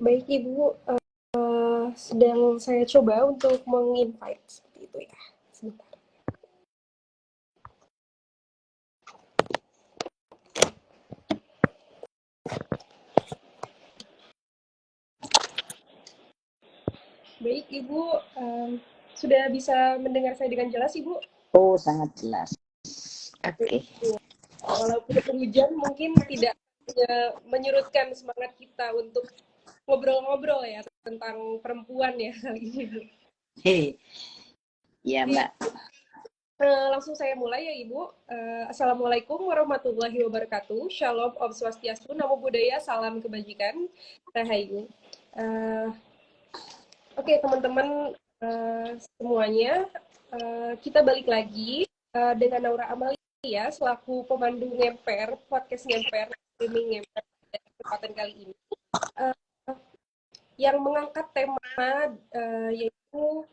Baik Ibu, sedang saya coba untuk meng-invite seperti itu ya. Sebentar. Baik Ibu, sudah bisa mendengar saya dengan jelas Ibu? Oh, sangat jelas. Oke. Walaupun hujan mungkin tidak menyurutkan semangat kita untuk ngobrol-ngobrol ya tentang perempuan ya kali ini. Hei, ya Mbak. Langsung saya mulai ya Ibu. Assalamualaikum warahmatullahi wabarakatuh. Shalom, Om Swastiastu, Namo Buddhaya, Salam Kebajikan, Rahayu. Oke teman-teman semuanya, kita balik lagi dengan Naura Amalia selaku pemandu Ngemper, podcast Ngemper, streaming Ngemper pada kesempatan kali ini. Yang mengangkat tema yaitu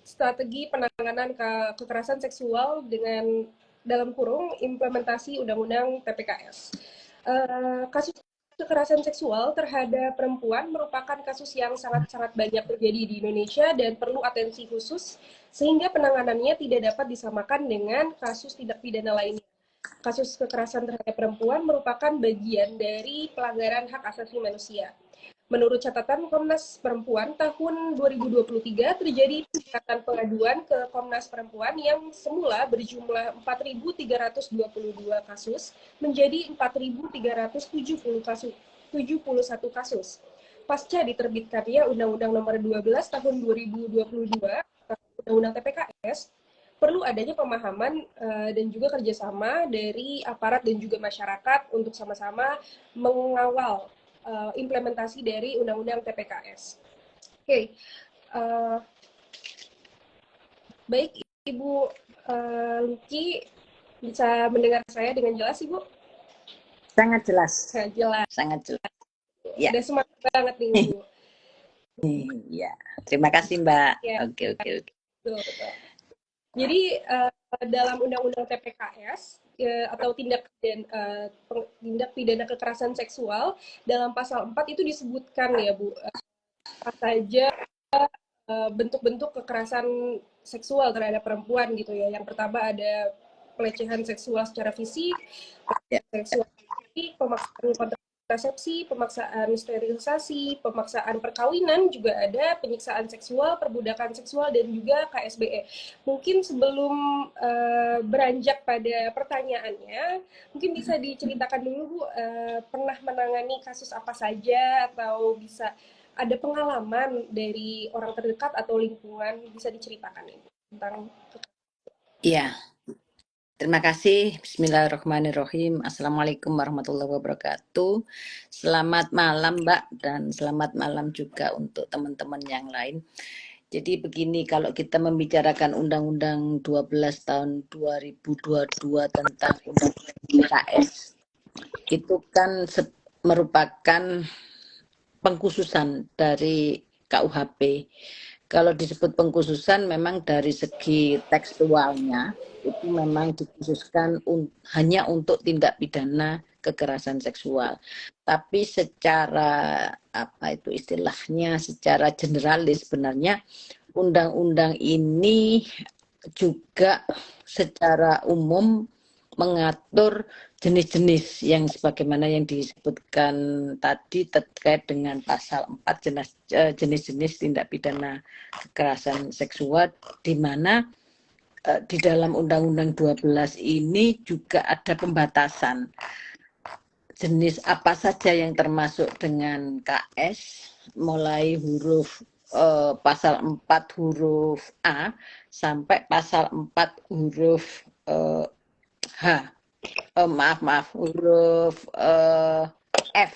strategi penanganan kekerasan seksual dengan dalam kurung implementasi Undang-Undang TPKS. Kasus kekerasan seksual terhadap perempuan merupakan kasus yang sangat-sangat banyak terjadi di Indonesia dan perlu atensi khusus sehingga penanganannya tidak dapat disamakan dengan kasus tindak pidana lainnya. Kasus kekerasan terhadap perempuan merupakan bagian dari pelanggaran hak asasi manusia. Menurut catatan Komnas Perempuan, tahun 2023 terjadi peningkatan pengaduan ke Komnas Perempuan yang semula berjumlah 4.322 kasus menjadi 4.371 kasus. Pasca diterbitkannya Undang-Undang Nomor 12 Tahun 2022, Undang-Undang TPKS, perlu adanya pemahaman dan juga kerjasama dari aparat dan juga masyarakat untuk sama-sama mengawal implementasi dari Undang-Undang TPKS. Oke, baik Ibu Luki, bisa mendengar saya dengan jelas Ibu? Sangat jelas. Jelas. Sangat jelas. Ya. Udah semangat banget nih Ibu. Ya, terima kasih Mbak. Ya. Oke. Betul. Jadi dalam Undang-Undang TPKS atau tindak pidana kekerasan seksual dalam pasal 4 itu disebutkan ya Bu, apa saja bentuk-bentuk kekerasan seksual terhadap perempuan gitu ya. Yang pertama ada pelecehan seksual secara fisik, seksual fisik, pemaksaan kontrasepsi, pemaksaan sterilisasi, pemaksaan perkawinan, juga ada penyiksaan seksual, perbudakan seksual, dan juga KSBE. Mungkin sebelum beranjak pada pertanyaannya, mungkin bisa diceritakan dulu Bu, pernah menangani kasus apa saja, atau bisa ada pengalaman dari orang terdekat atau lingkungan, bisa diceritakan Ibu tentang. Iya. Terima kasih. Bismillahirrahmanirrahim. Assalamualaikum warahmatullahi wabarakatuh. Selamat malam Mbak dan selamat malam juga untuk teman-teman yang lain. Jadi begini, kalau kita membicarakan Undang-Undang 12 tahun 2022 tentang Undang-Undang PKS, itu kan merupakan pengkhususan dari KUHP. Kalau disebut pengkhususan memang dari segi tekstualnya itu memang dikhususkan hanya untuk tindak pidana kekerasan seksual. Tapi secara apa itu istilahnya, secara generalis sebenarnya undang-undang ini juga secara umum mengatur jenis-jenis yang sebagaimana yang disebutkan tadi terkait dengan pasal 4 jenis-jenis tindak pidana kekerasan seksual, di mana di dalam Undang-Undang 12 ini juga ada pembatasan jenis apa saja yang termasuk dengan KS, mulai huruf pasal 4 huruf A sampai pasal 4 huruf H. Huruf F.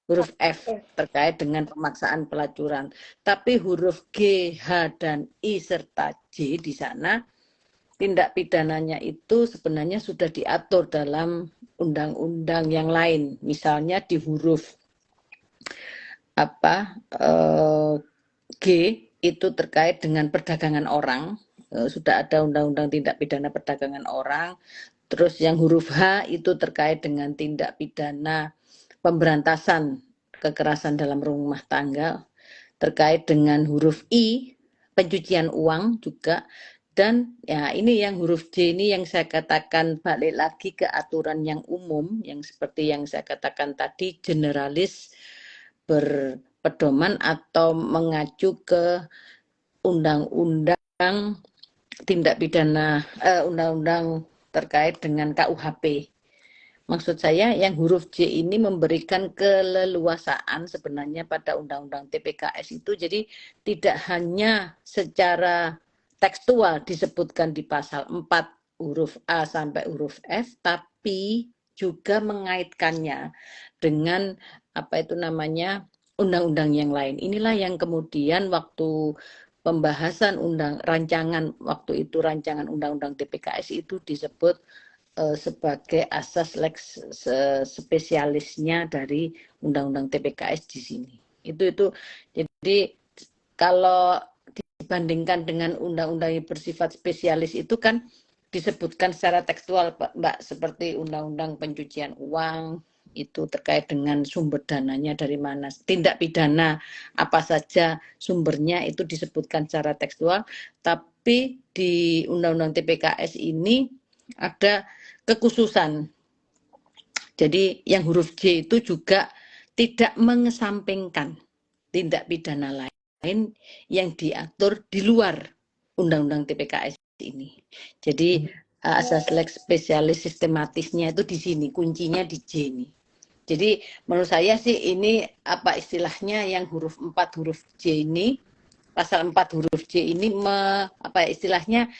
Huruf F terkait dengan pemaksaan pelacuran. Tapi huruf G, H, dan I serta J di sana tindak pidananya itu sebenarnya sudah diatur dalam undang-undang yang lain. Misalnya di huruf G itu terkait dengan perdagangan orang. Sudah ada undang-undang tindak pidana perdagangan orang. Terus yang huruf H itu terkait dengan tindak pidana pemberantasan kekerasan dalam rumah tangga, terkait dengan huruf I, pencucian uang juga, dan ya ini yang huruf J ini yang saya katakan balik lagi ke aturan yang umum, yang seperti yang saya katakan tadi, generalis, berpedoman atau mengacu ke undang-undang tindak pidana, undang-undang terkait dengan KUHP. Maksud saya yang huruf J ini memberikan keleluasaan sebenarnya pada Undang-Undang TPKS itu, jadi tidak hanya secara tekstual disebutkan di pasal 4 huruf A sampai huruf F, tapi juga mengaitkannya dengan apa itu namanya undang-undang yang lain. Inilah yang kemudian waktu pembahasan rancangan waktu itu rancangan Undang-Undang TPKS itu disebut sebagai asas lex spesialisnya dari Undang-Undang TPKS di sini. Itu jadi kalau dibandingkan dengan undang-undang yang bersifat spesialis itu kan disebutkan secara tekstual, Mbak, seperti undang-undang pencucian uang itu terkait dengan sumber dananya dari mana, tindak pidana apa saja sumbernya itu disebutkan secara tekstual, tapi di undang-undang TPKS ini ada kekhususan. Jadi yang huruf J itu juga tidak mengesampingkan tindak pidana lain yang diatur di luar undang-undang TPKS ini. Jadi asas lex spesialis sistematisnya itu di sini, kuncinya di J ini. Jadi menurut saya sih ini apa istilahnya yang huruf 4 huruf J ini, pasal 4 huruf J ini apa istilahnya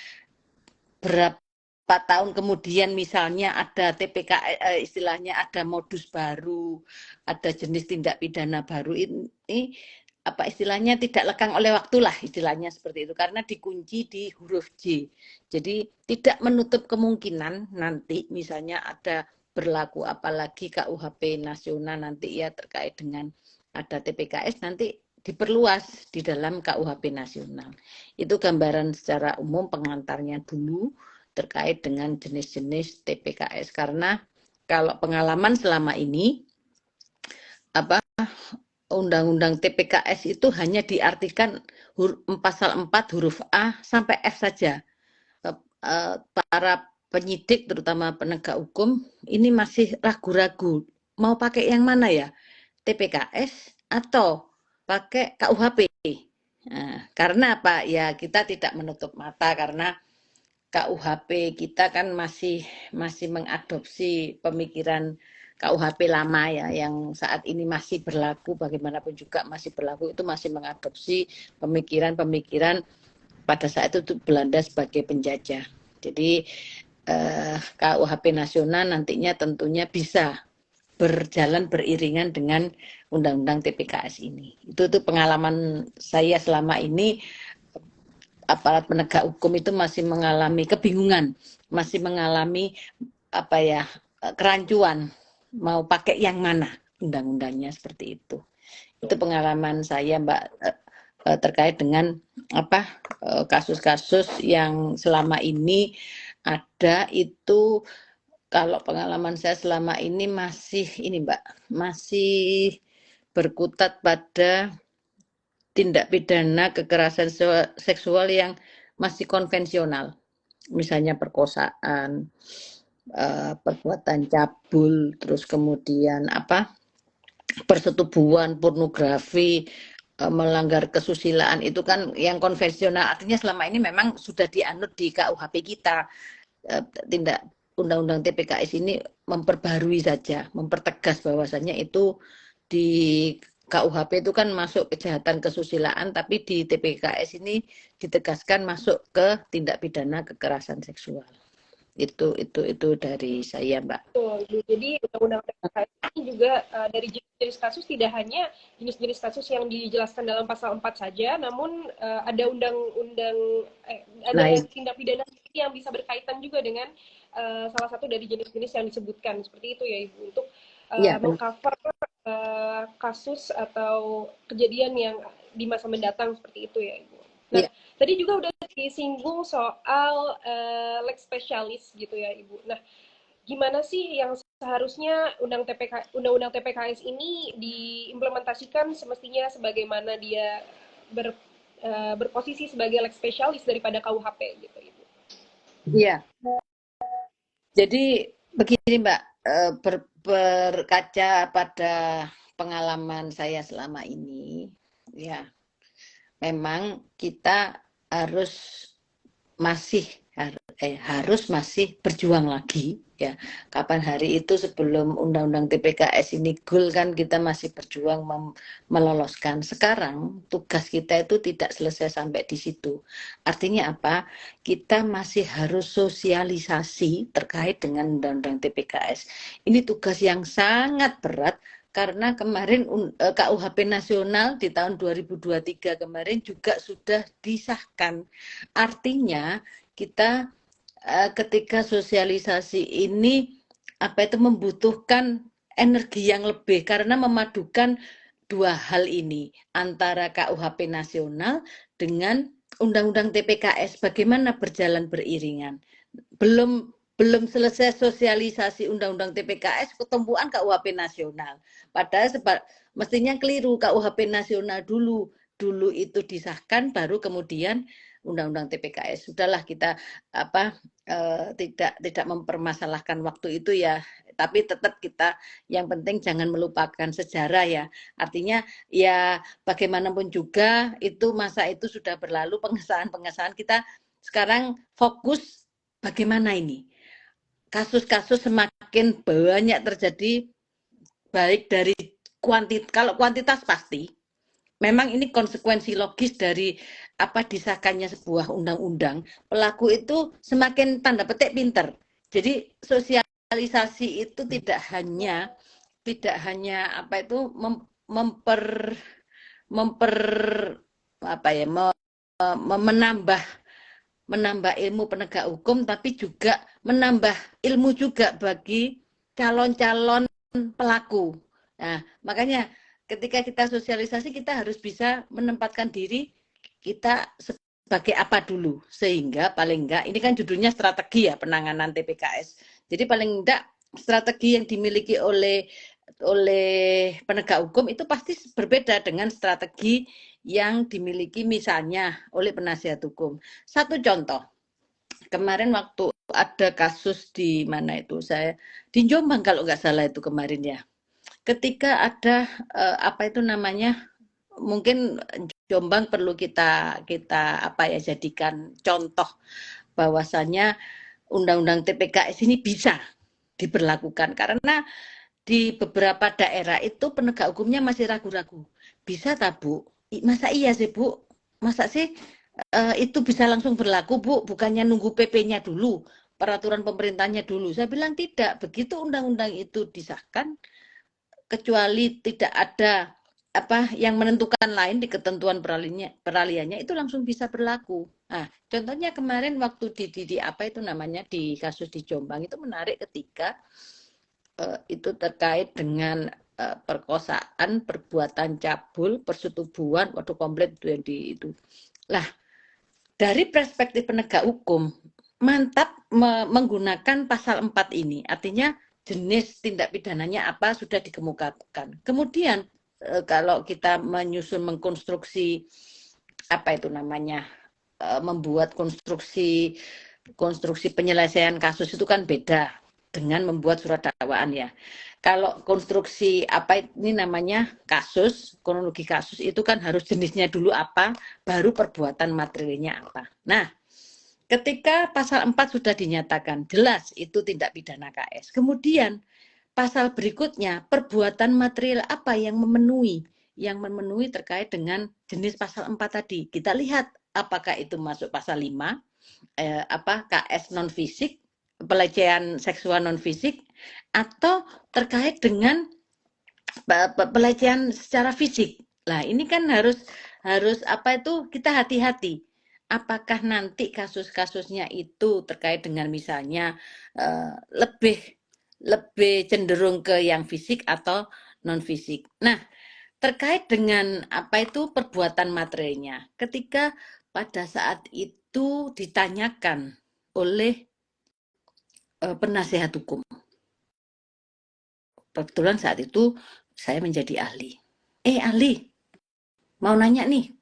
berapa tahun kemudian misalnya ada TPK, istilahnya ada modus baru, ada jenis tindak pidana baru, ini apa istilahnya tidak lekang oleh waktu lah istilahnya seperti itu, karena dikunci di huruf J. Jadi tidak menutup kemungkinan nanti misalnya ada berlaku apalagi KUHP nasional nanti ya terkait dengan ada TPKS nanti diperluas di dalam KUHP nasional. Itu gambaran secara umum pengantarnya dulu terkait dengan jenis-jenis TPKS, karena kalau pengalaman selama ini apa undang-undang TPKS itu hanya diartikan pasal 4 huruf A sampai F saja. Para penyidik terutama penegak hukum ini masih ragu-ragu mau pakai yang mana ya, TPKS atau pakai KUHP. Nah, karena apa ya, kita tidak menutup mata karena KUHP kita kan masih mengadopsi pemikiran KUHP lama ya, yang saat ini masih berlaku, bagaimanapun juga masih berlaku, itu masih mengadopsi pemikiran-pemikiran pada saat itu Belanda sebagai penjajah. Jadi KUHP nasional nantinya tentunya bisa berjalan beriringan dengan Undang-Undang TPKS ini. Itu pengalaman saya selama ini. Aparat penegak hukum itu masih mengalami kebingungan, masih mengalami apa ya, kerancuan mau pakai yang mana undang-undangnya seperti itu. Itu pengalaman saya, Mbak, terkait dengan apa kasus-kasus yang selama ini ada itu. Kalau pengalaman saya selama ini masih ini, Mbak, masih berkutat pada tindak pidana kekerasan seksual yang masih konvensional, misalnya perkosaan, perbuatan cabul, terus kemudian apa persetubuhan, pornografi, melanggar kesusilaan, itu kan yang konvensional. Artinya selama ini memang sudah dianut di KUHP kita. Tindak Undang-Undang TPKS ini memperbarui saja, mempertegas bahwasannya itu di KUHP itu kan masuk kejahatan kesusilaan, tapi di TPKS ini ditegaskan masuk ke tindak pidana kekerasan seksual. Itu dari saya, Mbak. Jadi undang-undang TPKS ini juga dari jenis kasus tidak hanya jenis-jenis kasus yang dijelaskan dalam pasal 4 saja, namun ada ada tindak pidana yang bisa berkaitan juga dengan salah satu dari jenis-jenis yang disebutkan seperti itu ya Ibu, untuk mengcover kasus atau kejadian yang di masa mendatang seperti itu ya Ibu. Nah, tadi juga udah disinggung soal lex spesialis gitu ya Ibu. Nah, gimana sih yang seharusnya undang-undang TPKS ini diimplementasikan semestinya sebagaimana dia berposisi sebagai leg spesialis daripada KUHP gitu. Iya, jadi begini Mbak, berkaca pada pengalaman saya selama ini, ya memang kita harus masih masih berjuang lagi ya. Kapan hari itu sebelum undang-undang TPKS ini goal kan kita masih berjuang meloloskan. Sekarang tugas kita itu tidak selesai sampai di situ. Artinya apa? Kita masih harus sosialisasi terkait dengan undang-undang TPKS. Ini tugas yang sangat berat karena kemarin KUHP nasional di tahun 2023 kemarin juga sudah disahkan. Artinya kita ketika sosialisasi ini membutuhkan energi yang lebih karena memadukan dua hal ini antara KUHP nasional dengan Undang-Undang TPKS bagaimana berjalan beriringan. Belum selesai sosialisasi Undang-Undang TPKS ketumpuan KUHP nasional. Padahal mestinya keliru, KUHP nasional dulu itu disahkan baru kemudian Undang-Undang TPKS. Sudahlah kita tidak mempermasalahkan waktu itu ya, tapi tetap kita yang penting jangan melupakan sejarah ya. Artinya ya bagaimanapun juga itu masa itu sudah berlalu, pengesahan kita sekarang fokus bagaimana ini kasus-kasus semakin banyak terjadi, baik dari kalau kuantitas pasti memang ini konsekuensi logis dari disahkannya sebuah undang-undang. Pelaku itu semakin tanda petik pinter. Jadi sosialisasi itu tidak hanya memper menambah ilmu penegak hukum, tapi juga menambah ilmu juga bagi calon-calon pelaku. Nah, makanya ketika kita sosialisasi, kita harus bisa menempatkan diri kita sebagai apa dulu. Sehingga paling enggak, ini kan judulnya strategi ya penanganan TPKS. Jadi paling enggak strategi yang dimiliki oleh penegak hukum itu pasti berbeda dengan strategi yang dimiliki misalnya oleh penasihat hukum. Satu contoh, kemarin waktu ada kasus di mana itu di Jombang kalau nggak salah itu kemarin ya. Ketika ada mungkin Jombang perlu kita jadikan contoh bahwasannya undang-undang TPKS ini bisa diberlakukan karena di beberapa daerah itu penegak hukumnya masih ragu-ragu. Bisa tak Bu? Masa iya sih Bu? Masa sih itu bisa langsung berlaku Bu? Bukannya nunggu PP-nya dulu, peraturan pemerintahnya dulu. Saya bilang tidak. Begitu undang-undang itu disahkan, kecuali tidak ada yang menentukan lain di ketentuan peralihannya itu langsung bisa berlaku. Nah, contohnya kemarin waktu di kasus di Jombang itu menarik ketika itu terkait dengan perkosaan, perbuatan cabul, persetubuhan, waduh komplit itu. Lah, dari perspektif penegak hukum, mantap menggunakan pasal 4 ini. Artinya jenis tindak pidananya apa sudah dikemukakan. Kemudian kalau kita mengkonstruksi membuat konstruksi penyelesaian kasus itu kan beda dengan membuat surat dakwaan ya. Kalau konstruksi kasus, kronologi kasus itu kan harus jenisnya dulu apa, baru perbuatan materialnya apa. Nah, ketika pasal 4 sudah dinyatakan jelas itu tindak pidana KS. Kemudian pasal berikutnya perbuatan material apa yang memenuhi terkait dengan jenis pasal 4 tadi. Kita lihat apakah itu masuk pasal 5 KS non fisik, pelecehan seksual non fisik, atau terkait dengan pelecehan secara fisik. Nah, ini kan harus kita hati-hati. Apakah nanti kasus-kasusnya itu terkait dengan misalnya lebih cenderung ke yang fisik atau non fisik. Nah, terkait dengan perbuatan materialnya. Ketika pada saat itu ditanyakan oleh penasihat hukum, kebetulan saat itu saya menjadi ahli. Ahli, mau nanya nih,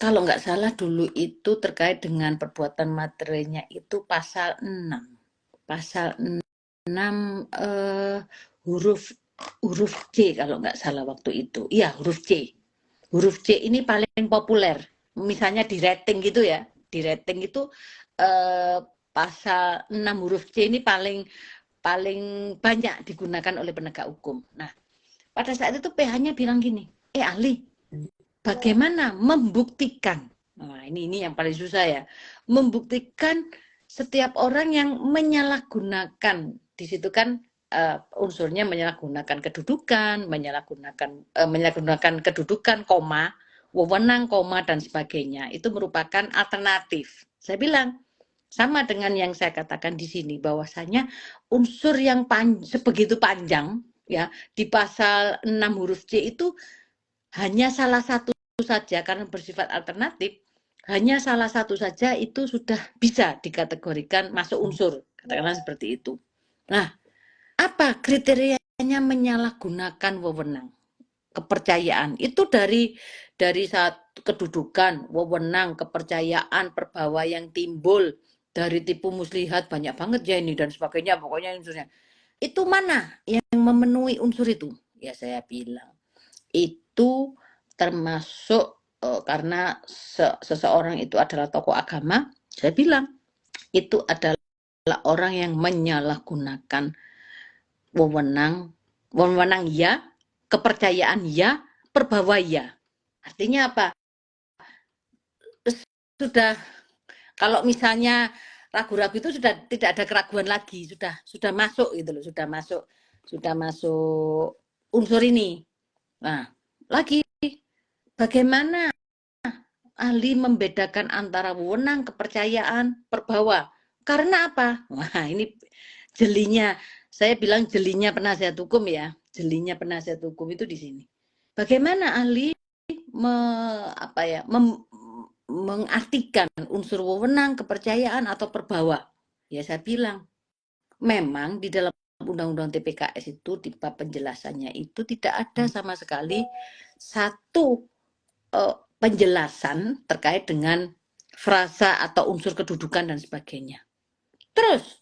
kalau nggak salah dulu itu terkait dengan perbuatan materinya itu pasal 6. Pasal 6 huruf huruf C kalau nggak salah waktu itu. Iya, huruf C. Huruf C ini paling populer. Misalnya di rating gitu ya. Di rating itu pasal 6 huruf C ini paling banyak digunakan oleh penegak hukum. Nah, pada saat itu PH-nya bilang gini, ahli, bagaimana membuktikan? Nah, ini yang paling susah ya. Membuktikan setiap orang yang menyalahgunakan, di situ kan unsurnya menyalahgunakan kedudukan, menyalahgunakan kedudukan, koma, wewenang, koma, dan sebagainya. Itu merupakan alternatif. Saya bilang, sama dengan yang saya katakan di sini, bahwasanya unsur yang sebegitu panjang, ya, di pasal 6 huruf C itu hanya salah satu saja, karena bersifat alternatif, hanya salah satu saja itu sudah bisa dikategorikan masuk unsur, katakanlah seperti itu. Nah, apa kriterianya menyalahgunakan wewenang? Kepercayaan itu dari saat kedudukan, wewenang, kepercayaan, perbawa yang timbul dari tipu muslihat, banyak banget ya ini dan sebagainya, pokoknya unsurnya. Itu mana yang memenuhi unsur itu? Ya saya bilang itu termasuk karena seseorang itu adalah tokoh agama, saya bilang itu adalah orang yang menyalahgunakan wewenang ya, kepercayaan ya, perbawa ya. Artinya apa? Sudah, kalau misalnya ragu-ragu itu sudah tidak ada keraguan lagi, sudah masuk gitu loh, sudah masuk unsur ini. Nah, lagi bagaimana ahli membedakan antara wewenang, kepercayaan, perbawa? Karena apa? Wah, ini jelinya. Saya bilang jelinya penasihat hukum ya. Jelinya penasihat hukum itu di sini. Bagaimana ahli mengartikan unsur wewenang, kepercayaan atau perbawa? Ya saya bilang, memang di dalam Undang-Undang TPKS itu di bab penjelasannya itu tidak ada sama sekali satu penjelasan terkait dengan frasa atau unsur kedudukan dan sebagainya. Terus,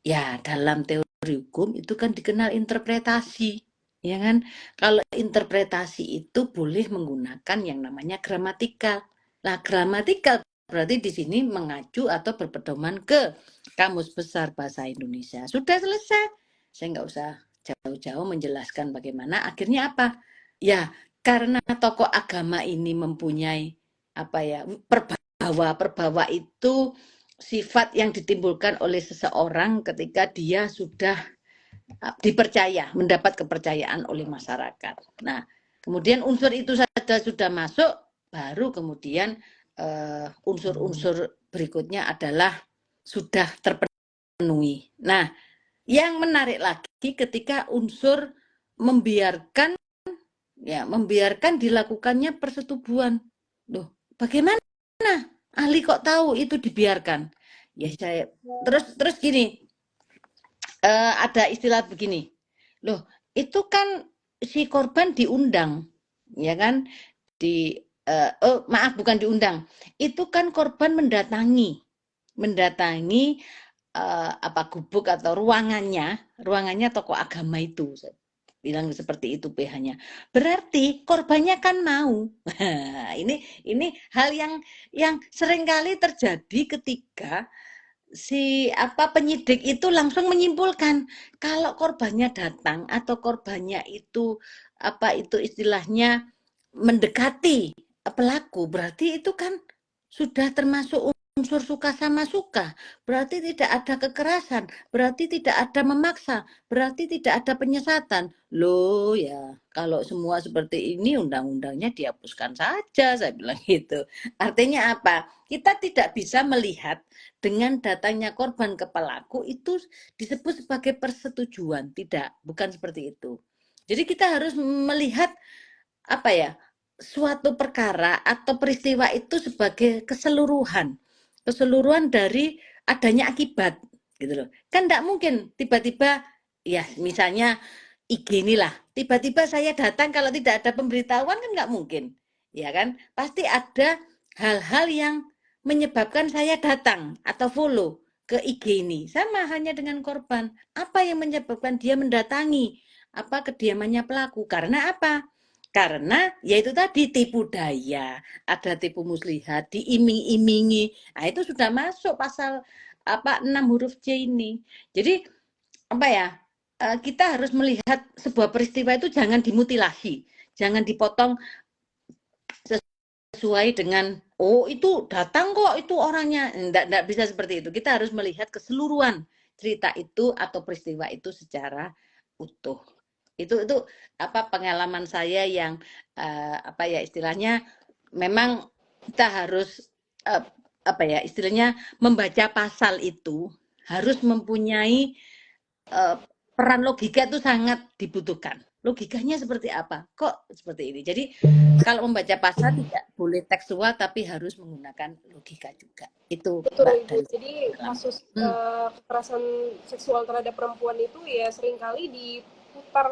ya dalam teori hukum itu kan dikenal interpretasi, ya kan? Kalau interpretasi itu boleh menggunakan yang namanya gramatikal. Nah, gramatikal berarti di sini mengacu atau berpedoman ke Kamus Besar Bahasa Indonesia. Sudah selesai. Saya nggak usah jauh-jauh menjelaskan bagaimana. Akhirnya apa? Ya, karena tokoh agama ini mempunyai perbawa itu sifat yang ditimbulkan oleh seseorang ketika dia sudah dipercaya, mendapat kepercayaan oleh masyarakat. Nah, kemudian unsur itu saja sudah masuk, baru kemudian unsur-unsur berikutnya adalah sudah terpenuhi. Nah, yang menarik lagi ketika unsur membiarkan dilakukannya persetubuhan. Loh, bagaimana ahli kok tahu itu dibiarkan? Ya saya terus gini, ada istilah begini, loh itu kan si korban diundang, ya kan? Maaf, bukan diundang, itu kan korban mendatangi gubuk atau ruangannya tokoh agama itu. Bilang seperti itu PH-nya. Berarti korbannya kan mau. ini hal yang seringkali terjadi ketika penyidik itu langsung menyimpulkan kalau korbannya datang atau korbannya itu istilahnya mendekati pelaku, berarti itu kan sudah termasuk unsur suka sama suka, berarti tidak ada kekerasan, berarti tidak ada memaksa, berarti tidak ada penyesatan. Loh ya, kalau semua seperti ini undang-undangnya dihapuskan saja, saya bilang gitu. Artinya apa? Kita tidak bisa melihat dengan datangnya korban ke pelaku itu disebut sebagai persetujuan, tidak, bukan seperti itu. Jadi kita harus melihat suatu perkara atau peristiwa itu sebagai keseluruhan dari adanya akibat, gitu loh. Kan tidak mungkin tiba-tiba ya misalnya IG inilah, tiba-tiba saya datang kalau tidak ada pemberitahuan kan nggak mungkin, ya kan? Pasti ada hal-hal yang menyebabkan saya datang atau follow ke IG ini. Sama hanya dengan korban. Apa yang menyebabkan dia mendatangi apa kediamannya pelaku? Karena apa? Karena yaitu tadi tipu daya, ada tipu muslihat, diiming-imingi. Nah, itu sudah masuk pasal apa 6 huruf C ini. Jadi apa ya? Kita harus melihat sebuah peristiwa itu jangan dimutilasi, jangan dipotong sesuai dengan oh itu datang kok itu orangnya, enggak bisa seperti itu. Kita harus melihat keseluruhan cerita itu atau peristiwa itu secara utuh. Itu apa pengalaman saya yang apa ya istilahnya memang kita harus apa ya istilahnya membaca pasal itu harus mempunyai peran logika itu sangat dibutuhkan. Logikanya seperti apa? Kok seperti ini? Jadi kalau membaca pasal tidak boleh tekstual tapi harus menggunakan logika juga. Itu Betul Mbak Ibu. dari Jadi pengalaman. kasus kekerasan seksual terhadap perempuan itu ya seringkali diputar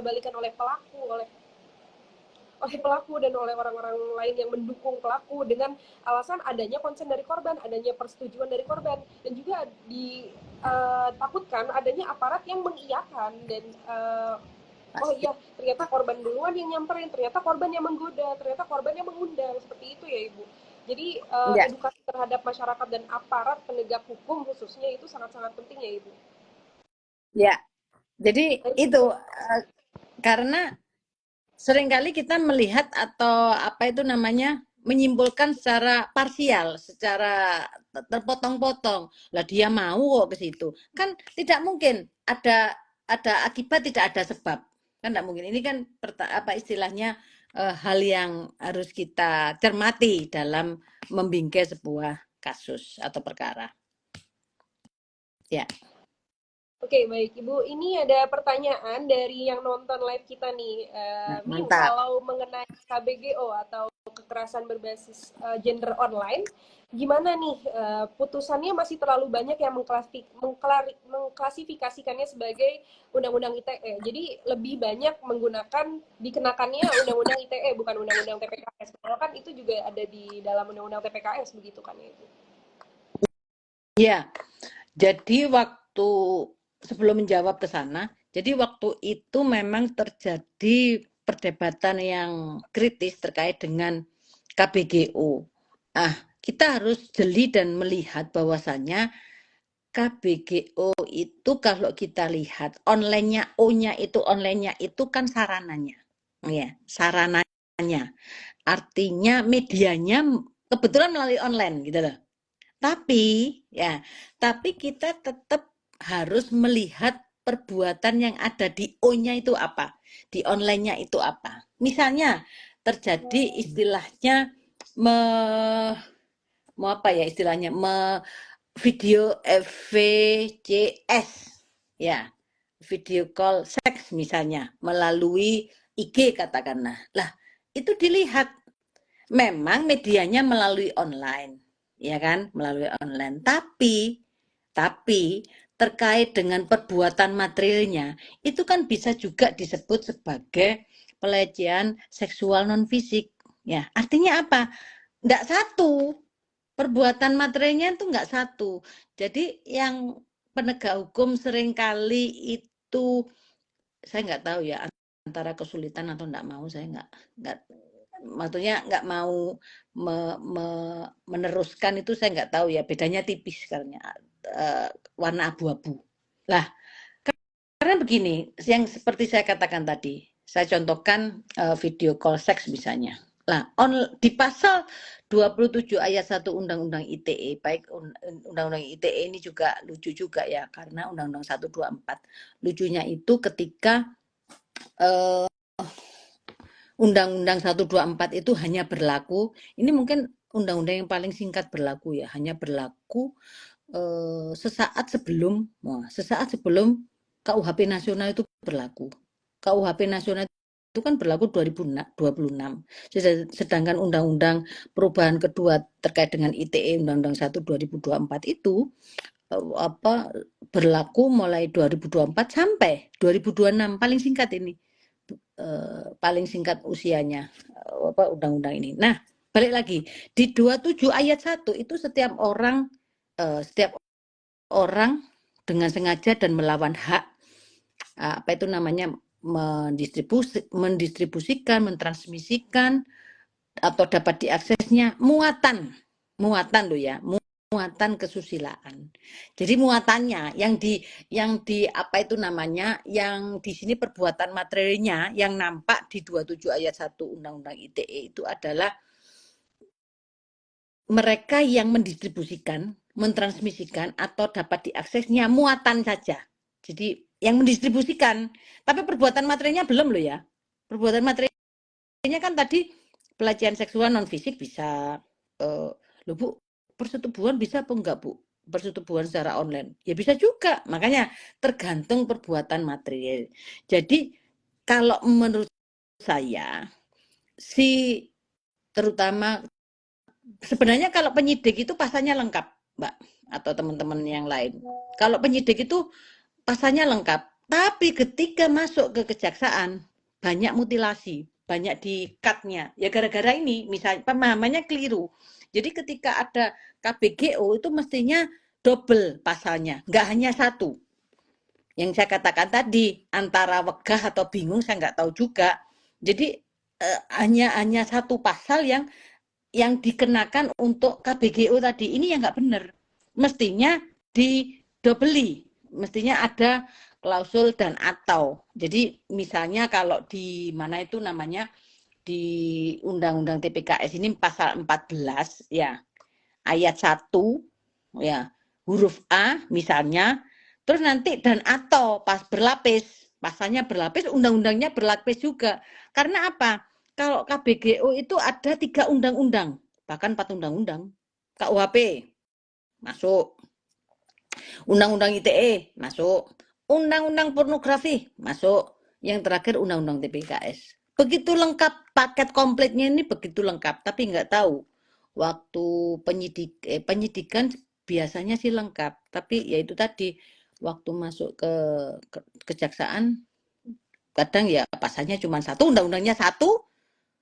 balikan oleh pelaku, oleh pelaku dan oleh orang-orang lain yang mendukung pelaku dengan alasan adanya konsen dari korban, adanya persetujuan dari korban, dan juga ditakutkan adanya aparat yang mengiyakan dan oh Pasti. iya ternyata korban duluan yang nyamperin, ternyata korban yang menggoda, ternyata korban yang mengundang, seperti itu ya Ibu. Jadi Ya, edukasi terhadap masyarakat dan aparat penegak hukum khususnya itu sangat-sangat penting ya Ibu. ya. Jadi Dan itu juga karena seringkali kita melihat atau apa itu namanya menyimpulkan secara parsial, secara terpotong-potong. Lah dia mau kok ke situ. Kan tidak mungkin ada akibat tidak ada sebab. Kan tidak mungkin. Ini kan apa istilahnya hal yang harus kita cermati dalam membingkai sebuah kasus atau perkara. Ya. Oke, baik Ibu. Ini ada pertanyaan dari yang nonton live kita nih. Nah, Min, mantap. kalau mengenai KBGO atau kekerasan berbasis gender online, gimana nih putusannya masih terlalu banyak yang mengklasifikasikannya sebagai undang-undang ITE. Jadi lebih banyak menggunakan dikenakannya undang-undang ITE bukan undang-undang TPKS. Padahal kan itu juga ada di dalam undang-undang TPKS begitu kan ya Ibu? Ya. Jadi waktu sebelum menjawab ke sana, jadi waktu itu memang terjadi perdebatan yang kritis terkait dengan KBGO. Ah, kita harus jeli dan melihat bahwasannya KBGO itu kalau kita lihat online-nya O-nya itu online-nya itu kan sarananya. Ya, sarananya. Artinya medianya kebetulan melalui online gitu loh. Tapi kita tetap harus melihat perbuatan yang ada di O-nya itu apa, di online-nya itu apa. Misalnya terjadi istilahnya me, mau apa ya istilahnya video VCS ya, video call seks misalnya melalui IG katakanlah. Lah, itu dilihat memang medianya melalui online, ya kan? Melalui online. Tapi terkait dengan perbuatan materialnya, itu kan bisa juga disebut sebagai pelecehan seksual non fisik. Ya, artinya apa? Enggak satu. Perbuatan materialnya itu enggak satu. Jadi yang penegak hukum seringkali itu saya nggak tahu ya antara kesulitan atau enggak mau saya enggak maksudnya nggak mau meneruskan itu saya nggak tahu ya bedanya tipis karena warna abu-abu lah karena begini yang seperti saya katakan tadi saya contohkan video call seks misalnya lah di pasal 27 ayat 1 Undang-Undang ITE baik Undang-Undang ITE ini juga lucu juga ya karena Undang-Undang 124 lucunya itu ketika Undang-Undang 124 itu hanya berlaku, ini mungkin undang-undang yang paling singkat berlaku ya, hanya berlaku sesaat sebelum KUHP nasional itu berlaku. KUHP nasional itu kan berlaku 2026. Sedangkan undang-undang perubahan kedua terkait dengan ITE Undang-Undang 1 2024 itu apa berlaku mulai 2024 sampai 2026 paling singkat ini. Paling singkat usianya apa undang-undang ini. Nah, balik lagi di 27 ayat 1 itu setiap orang dengan sengaja dan melawan hak apa itu namanya mendistribusikan, mentransmisikan atau dapat diaksesnya muatan loh ya, muatan kesusilaan. Jadi muatannya yang di apa itu namanya, yang di sini perbuatan materialnya yang nampak di 27 ayat 1 Undang-Undang ITE itu adalah mereka yang mendistribusikan, mentransmisikan atau dapat diaksesnya muatan saja. Jadi yang mendistribusikan, tapi perbuatan materialnya belum loh ya. Perbuatan materialnya kan tadi pelecehan seksual non fisik bisa, loh Bu, persetubuhan bisa apa enggak Bu? Persetubuhan secara online, ya bisa juga. Makanya tergantung perbuatan material. Jadi kalau menurut saya si terutama sebenarnya kalau penyidik itu pasalnya lengkap, Mbak, atau teman-teman yang lain. Kalau penyidik itu pasalnya lengkap, tapi ketika masuk ke kejaksaan banyak mutilasi, banyak di-cut-nya. Ya gara-gara ini, misalnya pemahamannya keliru. Jadi ketika ada KBGO itu mestinya double pasalnya, nggak hanya satu. Yang saya katakan tadi antara wegah atau bingung saya nggak tahu juga. Jadi hanya satu pasal yang dikenakan untuk KBGO tadi ini yang nggak benar. Mestinya didobeli, mestinya ada klausul dan atau. Jadi misalnya kalau di mana itu namanya di Undang-Undang TPKS ini pasal 14 ya, ayat 1 ya, huruf A misalnya, terus nanti dan atau pas berlapis, pasalnya berlapis, undang-undangnya berlapis juga. Karena apa? Kalau KBGO itu ada 3 undang-undang, bahkan 4 undang-undang. KUHP masuk, Undang-Undang ITE masuk, Undang-Undang pornografi masuk, yang terakhir Undang-Undang TPKS. Begitu lengkap, paket komplitnya ini begitu lengkap, tapi nggak tahu waktu penyidikan biasanya sih lengkap, tapi ya itu tadi waktu masuk ke kejaksaan kadang ya pasalnya cuma satu, undang-undangnya satu,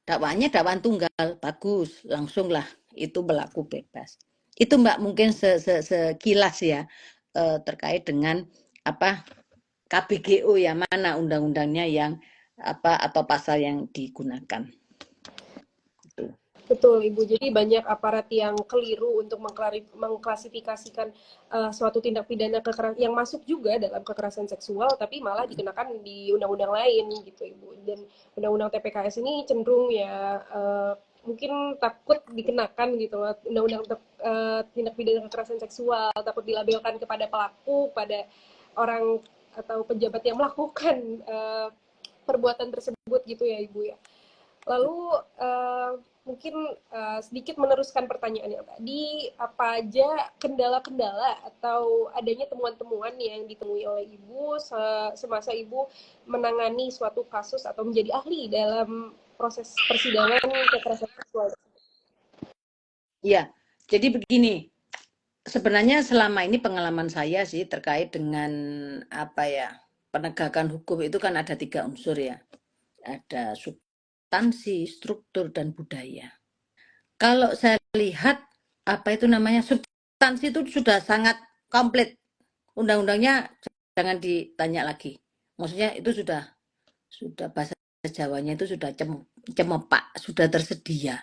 dakwaannya dakwaan tunggal, bagus, langsung lah itu berlaku bebas. Itu Mbak mungkin sekilas ya terkait dengan apa KBGO ya, mana undang-undangnya yang apa atau pasal yang digunakan. Itu. Betul, Ibu. Jadi banyak aparat yang keliru untuk mengklasifikasikan suatu tindak pidana kekerasan yang masuk juga dalam kekerasan seksual, tapi malah dikenakan di undang-undang lain gitu, Ibu. Dan undang-undang TPKS ini cenderung ya mungkin takut dikenakan gitu loh, undang-undang tindak pidana kekerasan seksual, takut dilabelkan kepada pelaku, pada orang atau pejabat yang melakukan perbuatan tersebut gitu ya, Ibu ya. Lalu mungkin sedikit meneruskan pertanyaan yang tadi, apa aja kendala-kendala atau adanya temuan-temuan yang ditemui oleh Ibu semasa Ibu menangani suatu kasus atau menjadi ahli dalam proses persidangan kekerasan seksual? Ya, jadi begini. Sebenarnya selama ini pengalaman saya sih terkait dengan apa ya, penegakan hukum itu kan ada 3 unsur ya. Ada substansi, struktur, dan budaya. Kalau saya lihat apa itu namanya substansi itu sudah sangat komplit. Undang-undangnya jangan ditanya lagi. Maksudnya itu sudah bahasa Jawanya itu sudah cemepak, sudah tersedia.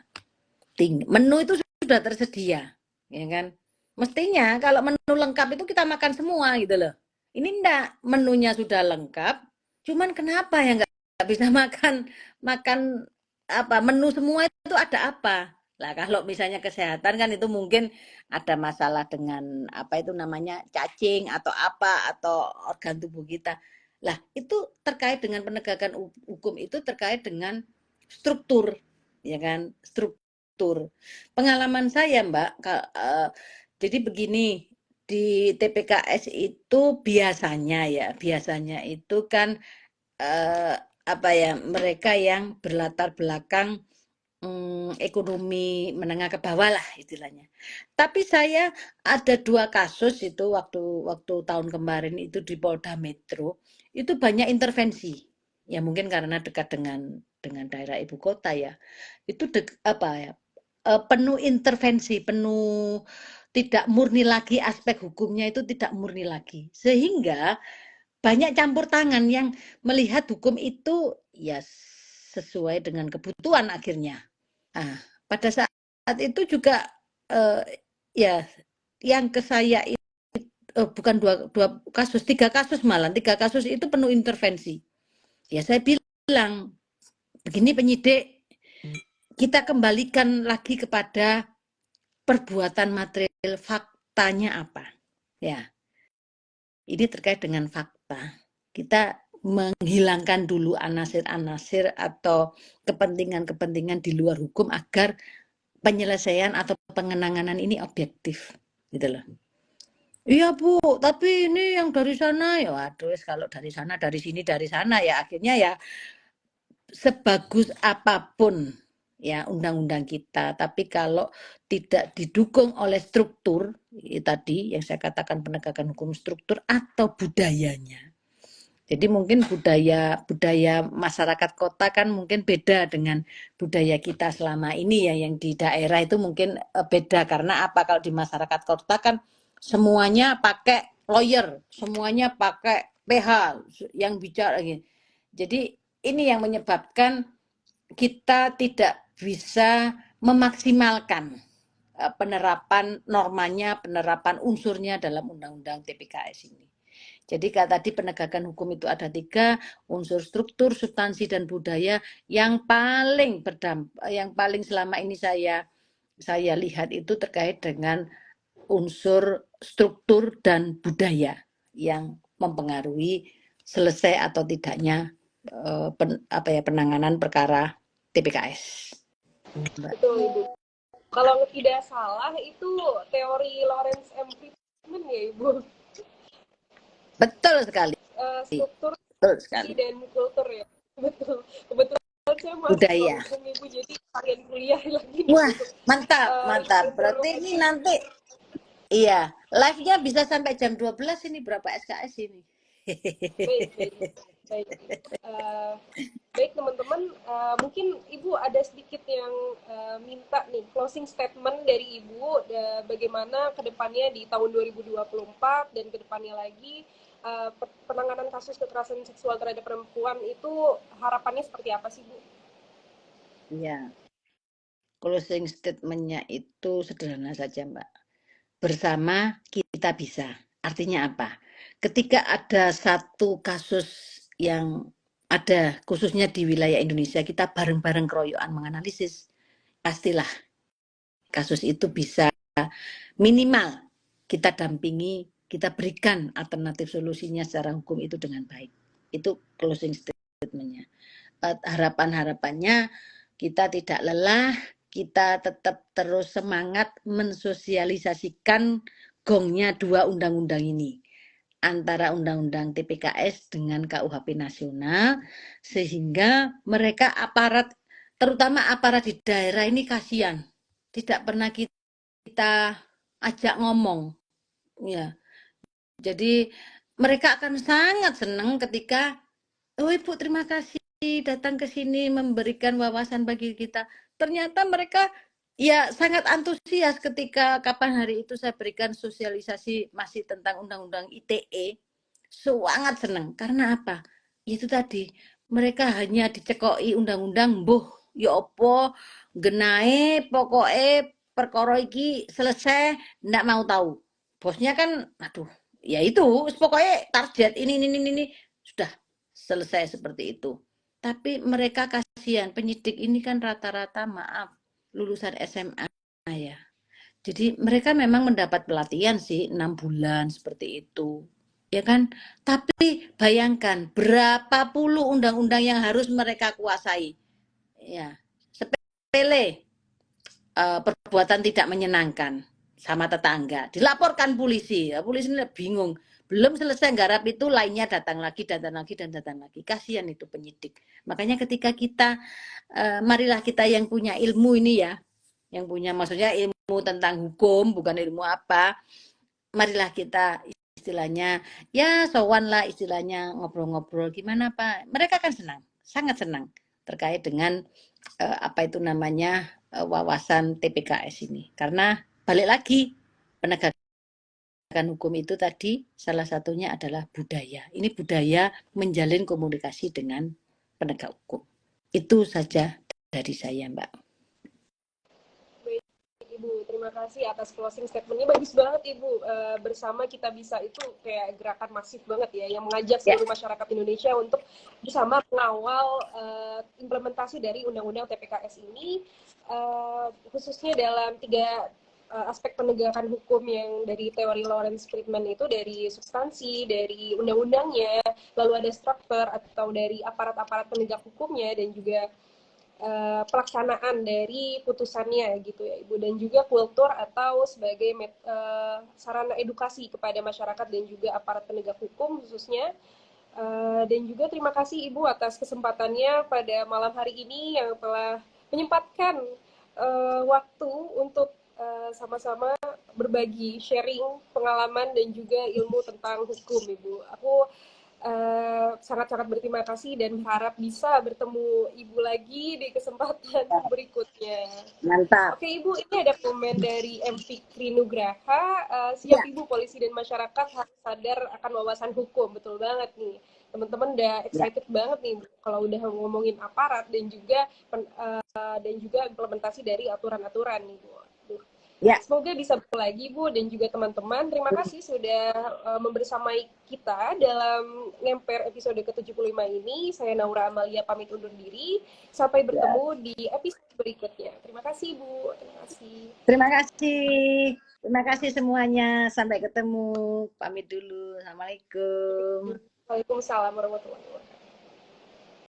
Menu itu sudah tersedia, ya kan? Mestinya kalau menu lengkap itu kita makan semua gitu loh. Ini enggak, menunya sudah lengkap, cuman kenapa ya nggak bisa makan apa menu semua itu ada apa? Lah kalau misalnya kesehatan kan itu mungkin ada masalah dengan apa itu namanya cacing atau apa atau organ tubuh kita. Lah itu terkait dengan penegakan hukum itu terkait dengan struktur, ya kan? Struktur. Pengalaman saya Mbak, jadi begini, di TPKS itu biasanya itu kan apa ya, mereka yang berlatar belakang ekonomi menengah ke bawah lah istilahnya. Tapi saya ada 2 kasus itu waktu tahun kemarin itu di Polda Metro, itu banyak intervensi. Ya mungkin karena dekat dengan daerah ibu kota ya. Itu penuh intervensi, penuh tidak murni lagi aspek hukumnya itu tidak murni lagi. Sehingga banyak campur tangan yang melihat hukum itu ya sesuai dengan kebutuhan akhirnya. Nah, pada saat itu juga ya yang ke saya bukan dua kasus, 3 kasus malah, 3 kasus itu penuh intervensi. Ya saya bilang, begini penyidik, kita kembalikan lagi kepada perbuatan material, faktanya apa. Ya, ini terkait dengan fakta. Kita menghilangkan dulu anasir-anasir atau kepentingan-kepentingan di luar hukum agar penyelesaian atau pengenanganan ini objektif gitu loh. Iya Bu, tapi ini yang dari sana ya waduh kalau dari sana dari sini dari sana ya akhirnya ya sebagus apapun ya undang-undang kita, tapi kalau tidak didukung oleh struktur ya, tadi yang saya katakan penegakan hukum struktur atau budayanya. Jadi mungkin budaya masyarakat kota kan mungkin beda dengan budaya kita selama ini ya yang di daerah itu mungkin beda karena apa kalau di masyarakat kota kan semuanya pakai lawyer, semuanya pakai PH yang bicara gitu. Jadi ini yang menyebabkan kita tidak bisa memaksimalkan penerapan normanya, penerapan unsurnya dalam undang-undang TPKS ini. Jadi tadi penegakan hukum itu ada 3 unsur struktur, substansi dan budaya yang paling berdampak, yang paling selama ini saya lihat itu terkait dengan unsur struktur dan budaya yang mempengaruhi selesai atau tidaknya penanganan perkara TPKS. Betul Ibu. Kalau tidak salah itu teori Lawrence M. Friedman ya Ibu. Betul sekali. Struktur Betul sekali. dan kultur ya. Betul. Kebetulan saya masih Budaya. hukum Ibu jadi varian kuliah lagi nih. Wah, mantap, mantap. Berarti ini nanti iya, live-nya bisa sampai jam 12 ini berapa SKS ini? Baik, baik. Baik teman-teman, mungkin Ibu ada sedikit yang minta nih closing statement dari Ibu bagaimana kedepannya di tahun 2024 dan kedepannya lagi penanganan kasus kekerasan seksual terhadap perempuan itu harapannya seperti apa sih Bu? Ya, closing statement-nya itu sederhana saja Mbak. Bersama kita bisa. Artinya apa? Ketika ada satu kasus yang ada khususnya di wilayah Indonesia, kita bareng-bareng keroyokan menganalisis, pastilah kasus itu bisa minimal kita dampingi, kita berikan alternatif solusinya secara hukum itu dengan baik. Itu closing statement-nya. Harapan-harapannya kita tidak lelah, kita tetap terus semangat mensosialisasikan gongnya 2 undang-undang ini antara undang-undang TPKS dengan KUHP nasional sehingga mereka aparat terutama aparat di daerah ini kasihan tidak pernah kita ajak ngomong ya jadi mereka akan sangat senang ketika oh Ibu terima kasih datang ke sini memberikan wawasan bagi kita. Ternyata mereka ya sangat antusias ketika kapan hari itu saya berikan sosialisasi masih tentang undang-undang ITE. Sangat senang. Karena apa? Itu tadi, mereka hanya dicekoi undang-undang mbuh ya apa genahe pokoknya perkara iki selesai ndak mau tahu. Bosnya kan aduh, ya itu pokoknya target ini sudah selesai seperti itu. Tapi mereka kasihan, penyidik ini kan rata-rata maaf lulusan SMA ya. Jadi mereka memang mendapat pelatihan sih 6 bulan seperti itu. Ya kan? Tapi bayangkan berapa puluh undang-undang yang harus mereka kuasai. Ya, sepele perbuatan tidak menyenangkan sama tetangga. Dilaporkan polisi. Ya, polisi ini bingung. Belum selesai garap itu lainnya datang lagi, datang lagi, dan datang lagi. Kasihan itu penyidik. Makanya ketika kita, marilah kita yang punya ilmu ini ya, yang punya maksudnya ilmu tentang hukum, bukan ilmu apa, marilah kita istilahnya, ya sowan lah istilahnya, ngobrol-ngobrol, gimana Pak. Mereka kan senang, sangat senang terkait dengan apa itu namanya wawasan TPKS ini. Karena balik lagi, penegakan hukum itu tadi salah satunya adalah budaya. Ini budaya menjalin komunikasi dengan penegak hukum. Itu saja dari saya, Mbak. Ibu, terima kasih atas closing statement-nya. Bagus banget Ibu. Bersama kita bisa itu kayak gerakan masif banget ya, yang mengajak seluruh masyarakat Indonesia untuk bersama mengawal implementasi dari Undang-Undang TPKS ini, khususnya dalam 3 aspek penegakan hukum yang dari teori Lawrence Friedman itu, dari substansi, dari undang-undangnya, lalu ada struktur atau dari aparat-aparat penegak hukumnya, dan juga pelaksanaan dari putusannya gitu ya Ibu, dan juga kultur atau sebagai sarana edukasi kepada masyarakat dan juga aparat penegak hukum khususnya. Dan juga terima kasih Ibu atas kesempatannya pada malam hari ini yang telah menyempatkan waktu untuk sama-sama berbagi sharing pengalaman dan juga ilmu tentang hukum Ibu. Aku sangat-sangat berterima kasih dan berharap bisa bertemu Ibu lagi di kesempatan berikutnya. Mantap. Oke Ibu, ini ada komen dari M. Fikri Nugraha. Siap Ibu, polisi dan masyarakat harus sadar akan wawasan hukum. Betul banget nih. Teman-teman udah excited banget nih kalau udah ngomongin aparat dan juga implementasi dari aturan-aturan nih Bu. Ya. Semoga bisa bertemu lagi Bu dan juga teman-teman. Terima kasih sudah membersamai kita dalam Ngemper episode ke-75 ini. Saya Naura Amalia pamit undur diri. Sampai bertemu di episode berikutnya. Terima kasih Bu. Terima kasih. Terima kasih. Terima kasih semuanya. Sampai ketemu. Pamit dulu. Assalamualaikum. Waalaikumsalam warahmatullahi wabarakatuh.